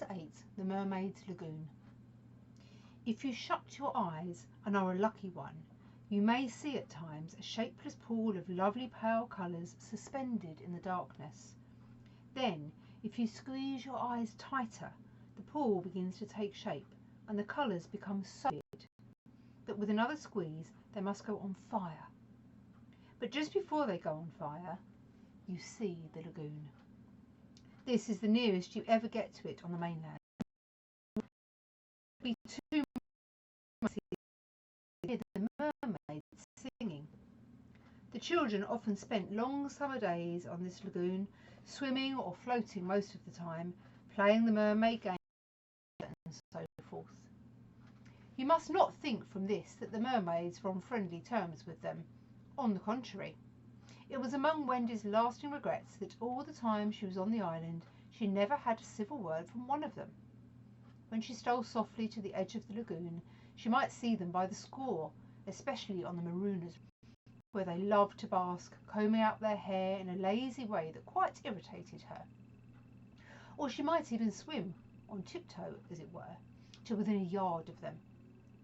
Chapter 8. The Mermaid's Lagoon. If you shut your eyes and are a lucky one, you may see at times a shapeless pool of lovely pale colours suspended in the darkness. Then, if you squeeze your eyes tighter, the pool begins to take shape and the colours become so vivid that with another squeeze they must go on fire. But just before they go on fire, you see the lagoon. This is the nearest you ever get to it on the mainland. Be too much to hear the mermaids singing. The children often spent long summer days on this lagoon, swimming or floating most of the time, playing the mermaid game and so forth. You must not think from this that the mermaids were on friendly terms with them. On the contrary. It was among Wendy's lasting regrets that all the time she was on the island she never had a civil word from one of them. When she stole softly to the edge of the lagoon, she might see them by the score, especially on the marooners, where they loved to bask, combing out their hair in a lazy way that quite irritated her. Or she might even swim, on tiptoe as it were, to within a yard of them.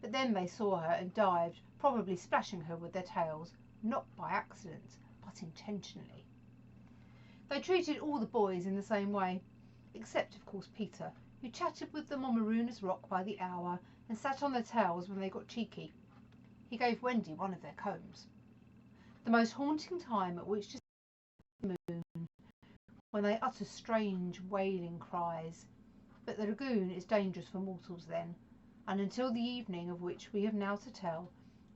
But then they saw her and dived, probably splashing her with their tails, not by accident, but intentionally. They treated all the boys in the same way, except of course Peter, who chatted with them on Marooners Rock by the hour and sat on their tails when they got cheeky. He gave Wendy one of their combs. The most haunting time at which to see the moon, when they utter strange wailing cries. But the lagoon is dangerous for mortals then, and until the evening of which we have now to tell,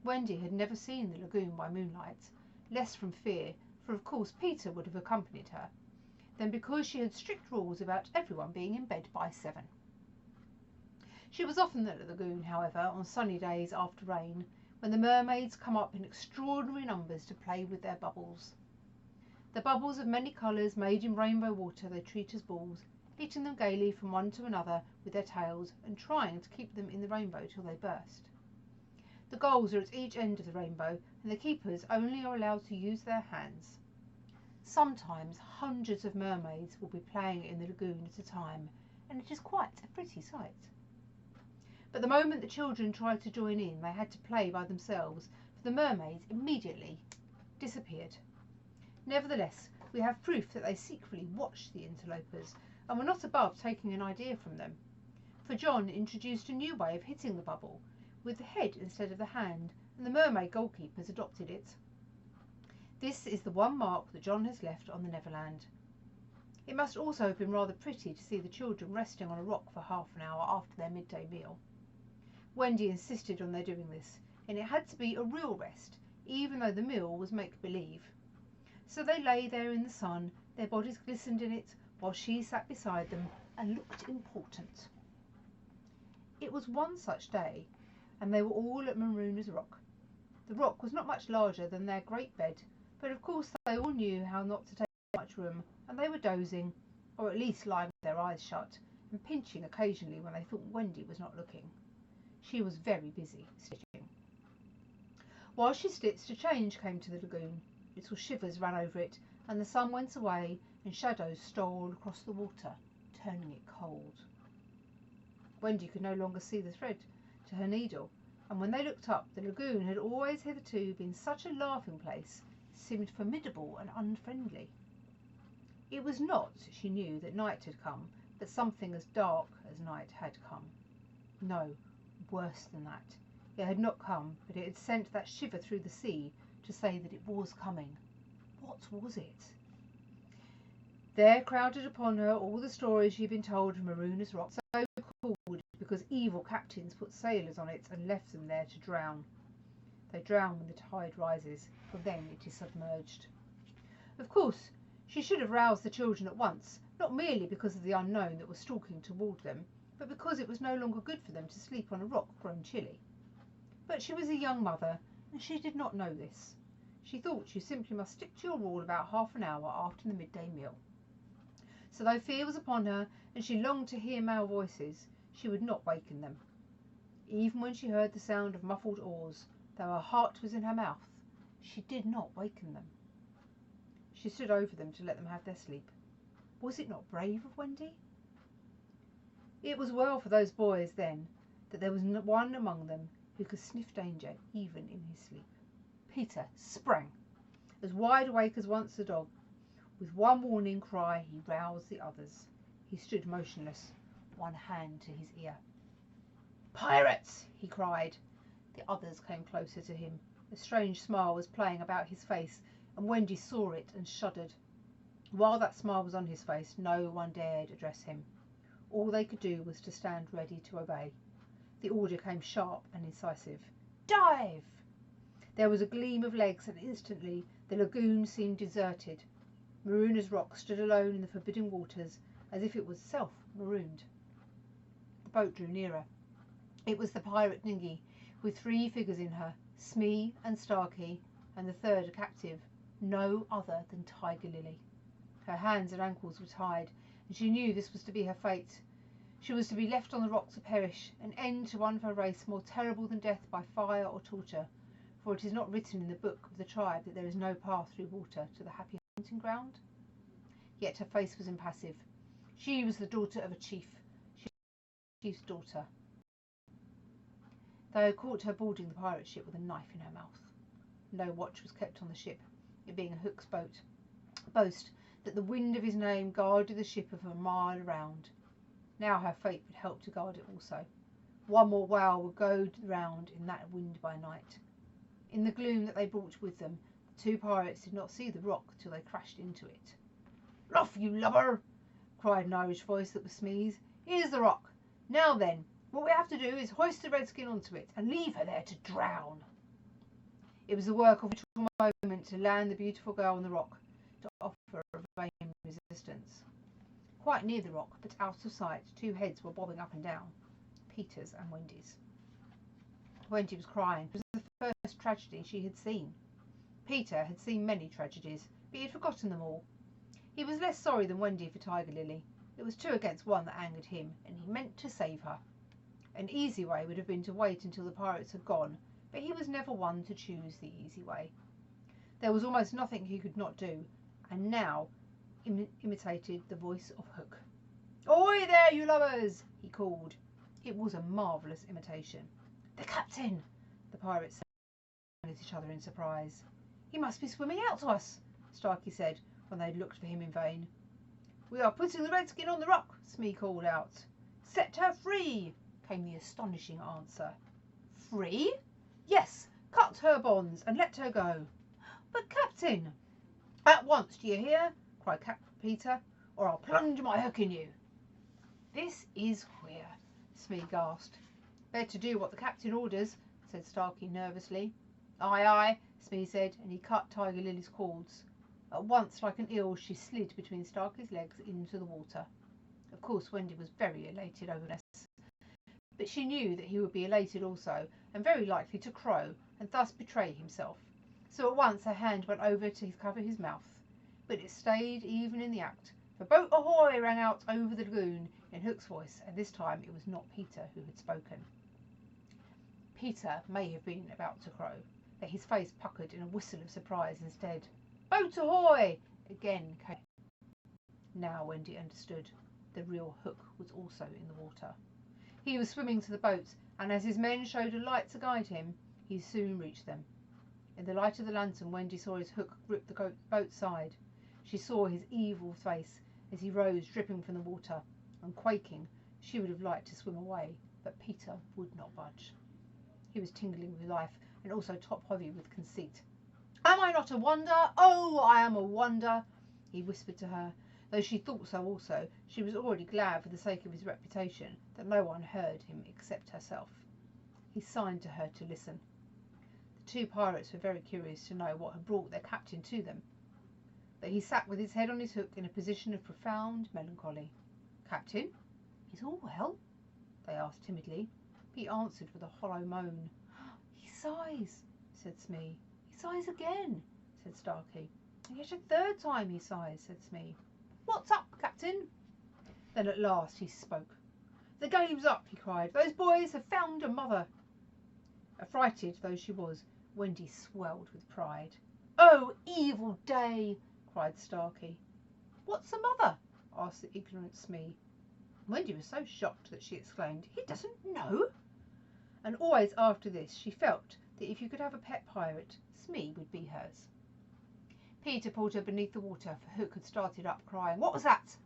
Wendy had never seen the lagoon by moonlight, less from fear, for of course Peter would have accompanied her, than because she had strict rules about everyone being in bed by 7. She was often at the lagoon, however, on sunny days after rain, when the mermaids come up in extraordinary numbers to play with their bubbles. The bubbles of many colours made in rainbow water they treat as balls, hitting them gaily from one to another with their tails and trying to keep them in the rainbow till they burst. The goals are at each end of the rainbow, and the keepers only are allowed to use their hands. Sometimes hundreds of mermaids will be playing in the lagoon at a time, and it is quite a pretty sight. But the moment the children tried to join in, they had to play by themselves, for the mermaids immediately disappeared. Nevertheless, we have proof that they secretly watched the interlopers, and were not above taking an idea from them, for John introduced a new way of hitting the bubble, with the head instead of the hand, and the mermaid goalkeepers adopted it. This is the one mark that John has left on the Neverland. It must also have been rather pretty to see the children resting on a rock for half an hour after their midday meal. Wendy insisted on their doing this, and it had to be a real rest, even though the meal was make-believe. So they lay there in the sun, their bodies glistened in it, while she sat beside them and looked important. It was one such day, and they were all at Marooners Rock. The rock was not much larger than their great bed, but of course they all knew how not to take much room, and they were dozing, or at least lying with their eyes shut, and pinching occasionally when they thought Wendy was not looking. She was very busy stitching. While she stitched, a change came to the lagoon. Little shivers ran over it, and the sun went away, and shadows stole across the water, turning it cold. Wendy could no longer see the thread to her needle, and when they looked up, the lagoon had always hitherto been such a laughing place, it seemed formidable and unfriendly. It was not, she knew, that night had come, but something as dark as night had come. No, worse than that. It had not come, but it had sent that shiver through the sea to say that it was coming. What was it? There crowded upon her all the stories she had been told of Marooners Rock, so called because evil captains put sailors on it and left them there to drown. They drown when the tide rises, for then it is submerged. Of course, she should have roused the children at once, not merely because of the unknown that was stalking toward them, but because it was no longer good for them to sleep on a rock grown chilly. But she was a young mother, and she did not know this. She thought you simply must stick to your rule about half an hour after the midday meal. So though fear was upon her, and she longed to hear male voices, she would not waken them. Even when she heard the sound of muffled oars, though her heart was in her mouth, she did not waken them. She stood over them to let them have their sleep. Was it not brave of Wendy? It was well for those boys then that there was one among them who could sniff danger even in his sleep. Peter sprang, as wide awake as once a dog. With one warning cry he roused the others. He stood motionless, one hand to his ear. "Pirates!" he cried. The others came closer to him. A strange smile was playing about his face, and Wendy saw it and shuddered. While that smile was on his face, no one dared address him. All they could do was to stand ready to obey. The order came sharp and incisive. "Dive!" There was a gleam of legs, and instantly the lagoon seemed deserted. Marooners Rock stood alone in the forbidden waters, as if it was self-marooned. The boat drew nearer. It was the pirate dinghy, with 3 figures in her, Smee and Starkey, and the third a captive, no other than Tiger Lily. Her hands and ankles were tied, and she knew this was to be her fate. She was to be left on the rock to perish, an end to one of her race more terrible than death by fire or torture, for it is not written in the book of the tribe that there is no path through water to the happy hunting ground. Yet her face was impassive. She was the daughter of a chief. She was a chief's daughter. They had caught her boarding the pirate ship with a knife in her mouth. No watch was kept on the ship, it being a Hook's boast that the wind of his name guarded the ship of a mile around. Now her fate would help to guard it also. One more whale would go round in that wind by night. In the gloom that they brought with them, the 2 pirates did not see the rock till they crashed into it. "Luff, you lubber!" cried an Irish voice that was Smee's. "Here's the rock. Now then, what we have to do is hoist the redskin onto it and leave her there to drown." It was the work of a moment to land the beautiful girl on the rock, to offer a vain resistance. Quite near the rock, but out of sight, 2 heads were bobbing up and down, Peter's and Wendy's. Wendy was crying. It was the first tragedy she had seen. Peter had seen many tragedies, but he had forgotten them all. He was less sorry than Wendy for Tiger Lily. It was 2 against 1 that angered him, and he meant to save her. An easy way would have been to wait until the pirates had gone, but he was never one to choose the easy way. There was almost nothing he could not do, and now imitated the voice of Hook. "Ahoy there, you lubbers!" he called. It was a marvellous imitation. "The captain!" the pirates said at each other in surprise. "He must be swimming out to us," Starkey said, when they had looked for him in vain. "We are putting the redskin on the rock," Smee called out. "Set her free," came the astonishing answer. "Free?" "Yes, cut her bonds and let her go." "But, Captain—" "At once, do you hear?" cried Peter, "or I'll plunge my hook in you." "This is queer," Smee gasped. "Better do what the captain orders," said Starkey nervously. "Aye, aye," Smee said, and he cut Tiger Lily's cords. At once, like an eel, she slid between Starkey's legs into the water. Of course, Wendy was very elated over this, but she knew that he would be elated also, and very likely to crow, and thus betray himself. So at once her hand went over to cover his mouth, but it stayed even in the act, for "Boat ahoy!" rang out over the lagoon in Hook's voice, and this time it was not Peter who had spoken. Peter may have been about to crow, but his face puckered in a whistle of surprise instead. "Boat ahoy!" again came. Now Wendy understood. The real Hook was also in the water. He was swimming to the boat, and as his men showed a light to guide him, he soon reached them. In the light of the lantern, Wendy saw his hook grip the boat's side. She saw his evil face as he rose, dripping from the water, and quaking. She would have liked to swim away, but Peter would not budge. He was tingling with life, and also top-heavy with conceit. "Am I not a wonder? Oh, I am a wonder," he whispered to her. Though she thought so also, she was already glad, for the sake of his reputation, that no one heard him except herself. He signed to her to listen. The 2 pirates were very curious to know what had brought their captain to them, but he sat with his head on his hook in a position of profound melancholy. "Captain, is all well?" they asked timidly. He answered with a hollow moan. "He sighs," said Smee. "He sighs again," said Starkey. "And yet a 3rd time he sighs," said Smee. "What's up, Captain?" Then at last he spoke. "The game's up," he cried. "Those boys have found a mother." Affrighted though she was, Wendy swelled with pride. "Oh, evil day!" cried Starkey. "What's a mother?" asked the ignorant Smee. Wendy was so shocked that she exclaimed, "He doesn't know!" And always after this she felt that if you could have a pet pirate, Smee would be hers. Peter pulled her beneath the water, for Hook had started up crying. "What was that?"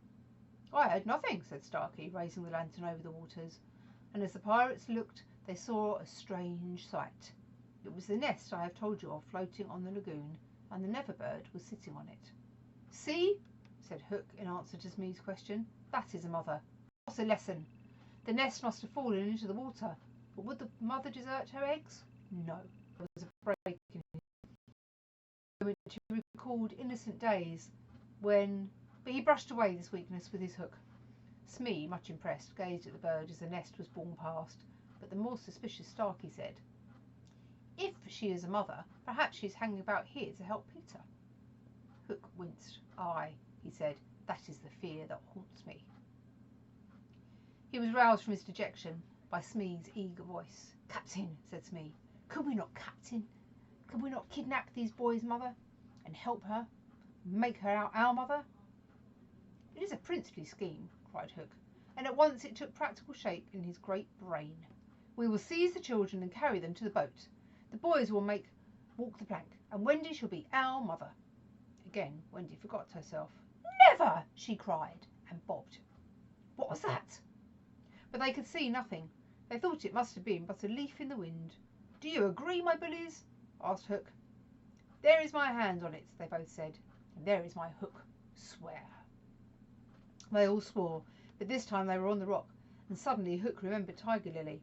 "I heard nothing," said Starkey, raising the lantern over the waters, and as the pirates looked they saw a strange sight. It was the nest I have told you of floating on the lagoon, and the Neverbird was sitting on it. "See," said Hook in answer to Smee's question, "that is a mother. What's a lesson? The nest must have fallen into the water, but would the mother desert her eggs? No." There was a break in his moment. He recalled innocent days when, but he brushed away this weakness with his hook. Smee, much impressed, gazed at the bird as the nest was borne past, but the more suspicious Starkey said, "If she is a mother, perhaps she is hanging about here to help Peter." Hook winced. "Aye," he said, "that is the fear that haunts me." He was roused from his dejection by Smee's eager voice. "Captain," said Smee, "could we not, Captain? Could we not kidnap these boys' mother and help her, make her our mother?" "It is a princely scheme," cried Hook, and at once it took practical shape in his great brain. "We will seize the children and carry them to the boat. The boys will walk the plank, and Wendy shall be our mother." Again Wendy forgot herself. "Never!" she cried, and bobbed. What was that? But they could see nothing. They thought it must have been but a leaf in the wind. "Do you agree, my bullies?" asked Hook. "There is my hand on it," they both said, "and there is my hook. Swear." They all swore, but this time they were on the rock, and suddenly Hook remembered Tiger Lily.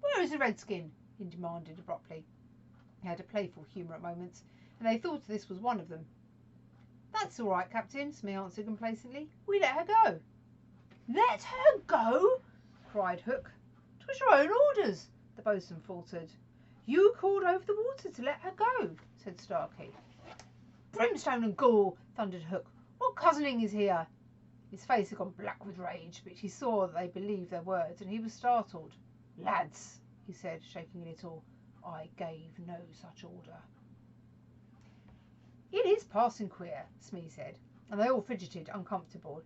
"Where is the redskin?" he demanded abruptly. He had a playful humour at moments, and they thought this was one of them. "That's all right, Captain," Smee answered complacently. "We let her go." "Let her go?" cried Hook. "'Twas your own orders," the boatswain faltered. "You called over the water to let her go," said Starkey. "Brimstone and gall!" thundered Hook. "What cousining is here?" His face had gone black with rage, but he saw that they believed their words, and he was startled. "Lads," he said, shaking a little, "I gave no such order." "It is passing queer," Smee said, and they all fidgeted, uncomfortable.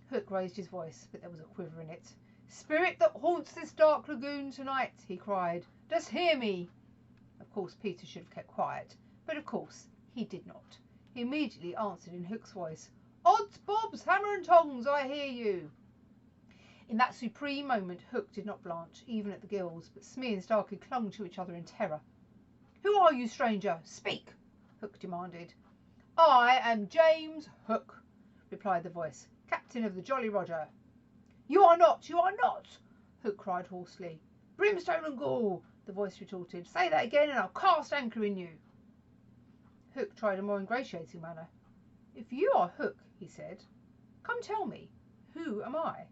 Hook raised his voice, but there was a quiver in it. "Spirit that haunts this dark lagoon tonight," he cried, "dost hear me?" Of course Peter should have kept quiet, but of course he did not. He immediately answered in Hook's voice, "Odds bobs, hammer and tongs, I hear you." In that supreme moment Hook did not blanch, even at the gills, but Smee and Starkey clung to each other in terror. "Who are you, stranger? Speak!" Hook demanded. "I am James Hook," replied the voice, "captain of the Jolly Roger." "You are not, you are not!" Hook cried hoarsely. "Brimstone and gall!" the voice retorted. "Say that again and I'll cast anchor in you." Hook tried a more ingratiating manner. "If you are Hook," he said, "come tell me, who am I?"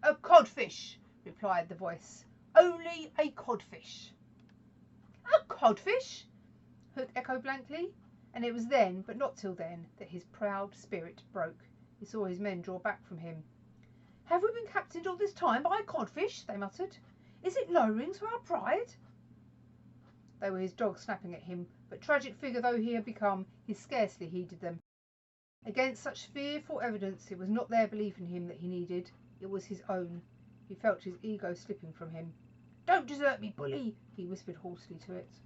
"A codfish," replied the voice. "Only a codfish." "A codfish?" Hook echoed blankly, and it was then, but not till then, that his proud spirit broke. He saw his men draw back from him. "Have we been captained all this time by a codfish?" they muttered. "Is it lowering to our pride?" They were his dogs snapping at him, but tragic figure though he had become, he scarcely heeded them. Against such fearful evidence, it was not their belief in him that he needed, it was his own. He felt his ego slipping from him. "Don't desert me, bully," he whispered hoarsely to it.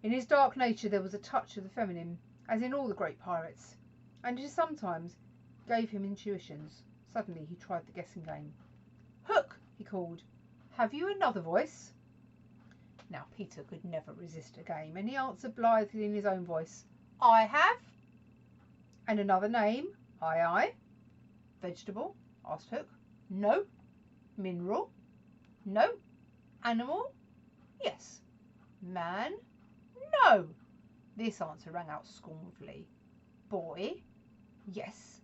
In his dark nature there was a touch of the feminine, as in all the great pirates, and it sometimes gave him intuitions. Suddenly he tried the guessing game. "Hook," he called, "have you another voice?" Now Peter could never resist a game, and he answered blithely in his own voice, "I have." "And another name?" "Aye, aye." "Vegetable?" asked Hook. "No." "Mineral?" "No." "Animal?" "Yes." "Man?" "No." This answer rang out scornfully. "Boy?" "Yes."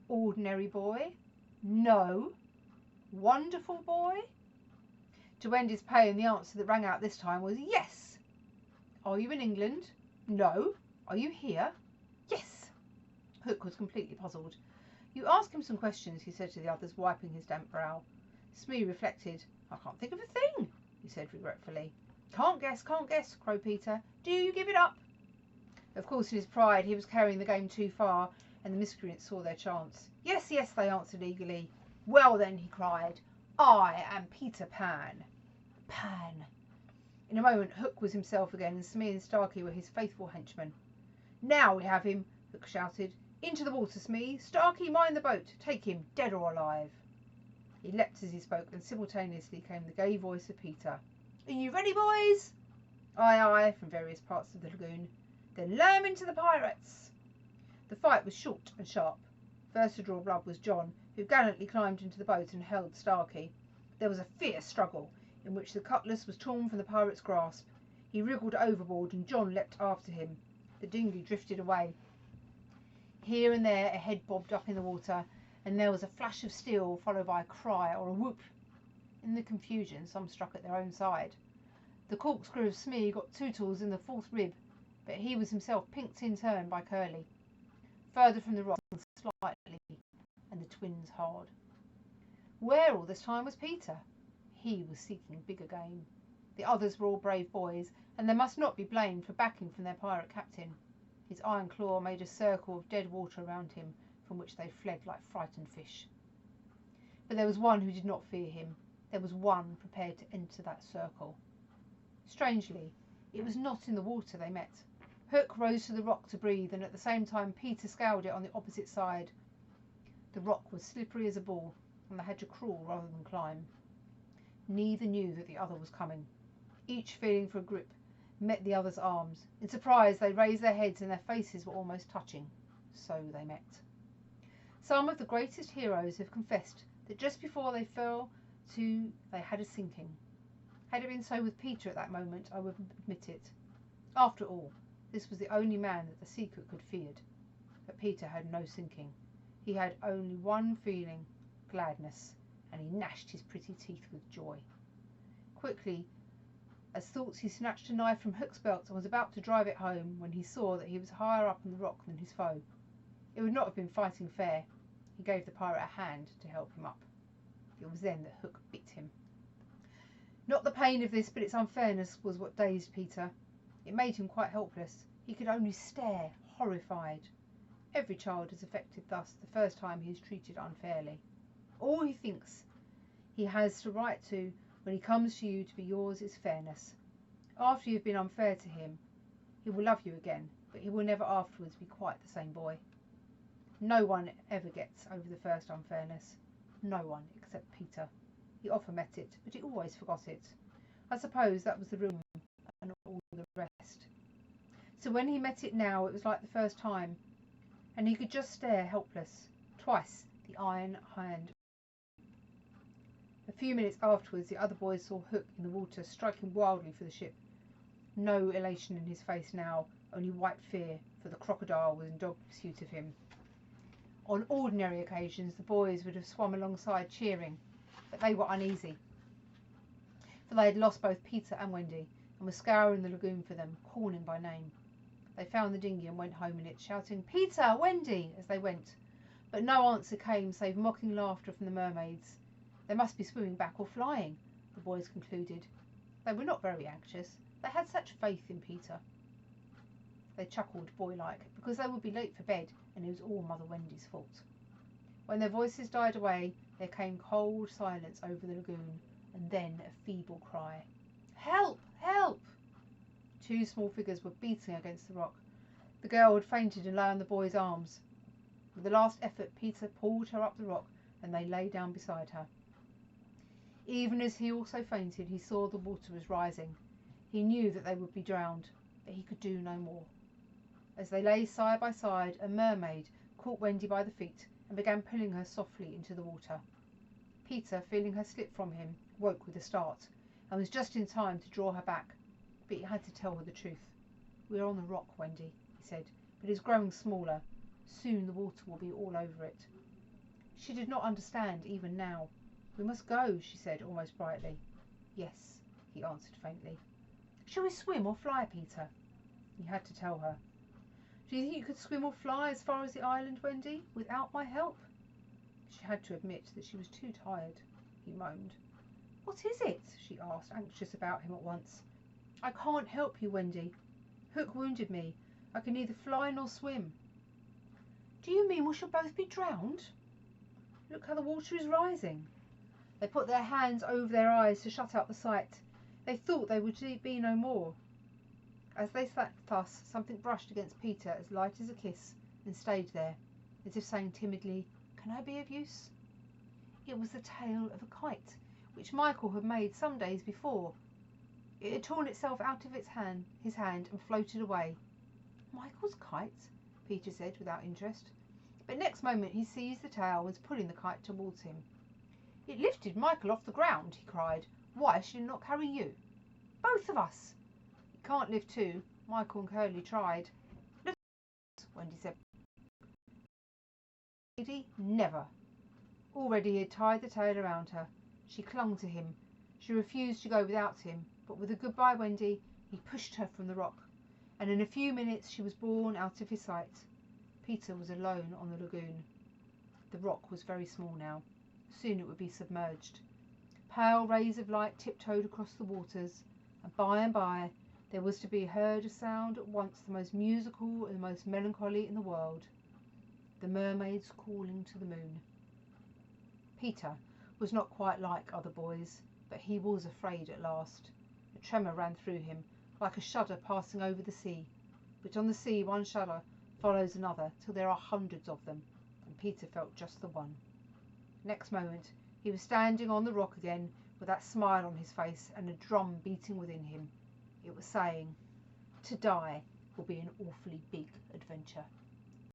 "Ordinary boy?" "No." "Wonderful boy?" To Wendy's pain, the answer that rang out this time was yes. "Are you in England?" "No." "Are you here?" "Yes." Hook was completely puzzled. "You ask him some questions," he said to the others, wiping his damp brow. Smee reflected. "I can't think of a thing," he said regretfully. Can't guess, crowed Peter. "Do you give it up?" Of course in his pride he was carrying the game too far, and the miscreants saw their chance. "Yes, yes," they answered eagerly. "Well then," he cried, "I am Peter Pan." Pan. In a moment Hook was himself again, and Smee and Starkey were his faithful henchmen. "Now we have him," Hook shouted. "Into the water, Smee. Starkey, mind the boat. Take him, dead or alive." He leapt as he spoke, and simultaneously came the gay voice of Peter. "Are you ready, boys?" "Aye, aye," from various parts of the lagoon. "Then lam into the pirates." The fight was short and sharp. First to draw blood was John, who gallantly climbed into the boat and held Starkey. There was a fierce struggle, in which the cutlass was torn from the pirate's grasp. He wriggled overboard, and John leapt after him. The dinghy drifted away. Here and there a head bobbed up in the water, and there was a flash of steel, followed by a cry or a whoop. In the confusion some struck at their own side. The corkscrew of Smee got Tootles in the fourth rib, but he was himself pinked in turn by Curly. Further from the rock slightly, and the twins hard. Where all this time was Peter? He was seeking bigger game. The others were all brave boys, and they must not be blamed for backing from their pirate captain. His iron claw made a circle of dead water around him, from which they fled like frightened fish. But there was one who did not fear him. There was one prepared to enter that circle. Strangely, it was not in the water they met. Hook rose to the rock to breathe, and at the same time Peter scoured it on the opposite side. The rock was slippery as a ball, and they had to crawl rather than climb. Neither knew that the other was coming. Each, feeling for a grip, met the other's arms. In surprise they raised their heads, and their faces were almost touching. So they met. Some of the greatest heroes have confessed that just before they fell to, they had a sinking. Had it been so with Peter at that moment, I would admit it. After all, this was the only man that the secret could feared. But Peter had no sinking. He had only one feeling, gladness, and he gnashed his pretty teeth with joy. Quickly as thoughts he snatched a knife from Hook's belt and was about to drive it home, when he saw that he was higher up on the rock than his foe. It would not have been fighting fair. He gave the pirate a hand to help him up. It was then that Hook bit him. Not the pain of this, but its unfairness was what dazed Peter. It made him quite helpless. He could only stare, horrified. Every child is affected thus the first time he is treated unfairly. All he thinks he has the right to when he comes to you to be yours is fairness. After you have been unfair to him, he will love you again, but he will never afterwards be quite the same boy. No one ever gets over the first unfairness. No one except Peter. He often met it, but he always forgot it. I suppose that was the room and all the rest. So when he met it now, it was like the first time, and he could just stare helpless. Twice the iron hand. A few minutes afterwards, the other boys saw Hook in the water, striking wildly for the ship. No elation in his face now, only white fear, for the crocodile was in dog pursuit of him. On ordinary occasions, the boys would have swum alongside cheering, but they were uneasy, for they had lost both Peter and Wendy, and were scouring the lagoon for them, calling by name. They found the dinghy and went home in it, shouting, "Peter! Wendy!" as they went, but no answer came save mocking laughter from the mermaids. They must be swimming back or flying, the boys concluded. They were not very anxious. They had such faith in Peter. They chuckled boylike, because they would be late for bed, and it was all Mother Wendy's fault. When their voices died away, there came cold silence over the lagoon, and then a feeble cry. "Help! Help!" Two small figures were beating against the rock. The girl had fainted and lay on the boy's arms. With a last effort, Peter pulled her up the rock, and they lay down beside her. Even as he also fainted, he saw the water was rising. He knew that they would be drowned, but he could do no more. As they lay side by side, a mermaid caught Wendy by the feet and began pulling her softly into the water. Peter, feeling her slip from him, woke with a start, and was just in time to draw her back, but he had to tell her the truth. "We are on the rock, Wendy," he said, "but it is growing smaller. Soon the water will be all over it." She did not understand even now. "We must go," she said, almost brightly. "Yes," he answered faintly. "Shall we swim or fly, Peter?" He had to tell her. "Do you think you could swim or fly as far as the island, Wendy, without my help?" She had to admit that she was too tired. He moaned. "What is it?" she asked, anxious about him at once. "I can't help you, Wendy. Hook wounded me. I can neither fly nor swim." "Do you mean we shall both be drowned?" Look how the water is rising." They put their hands over their eyes to shut out the sight. They thought they would be no more. As they sat thus, something brushed against Peter as light as a kiss and stayed there, as if saying timidly, "Can I be of use?" It was the tail of a kite, which Michael had made some days before. It had torn itself out of his hand and floated away. "Michael's kite?" Peter said without interest. But next moment he seized the tail and was pulling the kite towards him. "It lifted Michael off the ground," he cried. "Why should it not carry you?" "Both of us." "It can't lift two." Michael and Curly tried. "Look," Wendy said. "Lady, never." Already he had tied the tail around her. She clung to him. She refused to go without him, but with a "Goodbye, Wendy," he pushed her from the rock, and in a few minutes she was borne out of his sight. Peter was alone on the lagoon. The rock was very small now. Soon it would be submerged. Pale rays of light tiptoed across the waters, and by there was to be heard a sound at once the most musical and the most melancholy in the world: the mermaids calling to the moon. Peter was not quite like other boys, but he was afraid at last. A tremor ran through him, like a shudder passing over the sea. But on the sea one shudder follows another till there are hundreds of them, and Peter felt just the one. Next moment he was standing on the rock again, with that smile on his face and a drum beating within him. It was saying, "To die will be an awfully big adventure."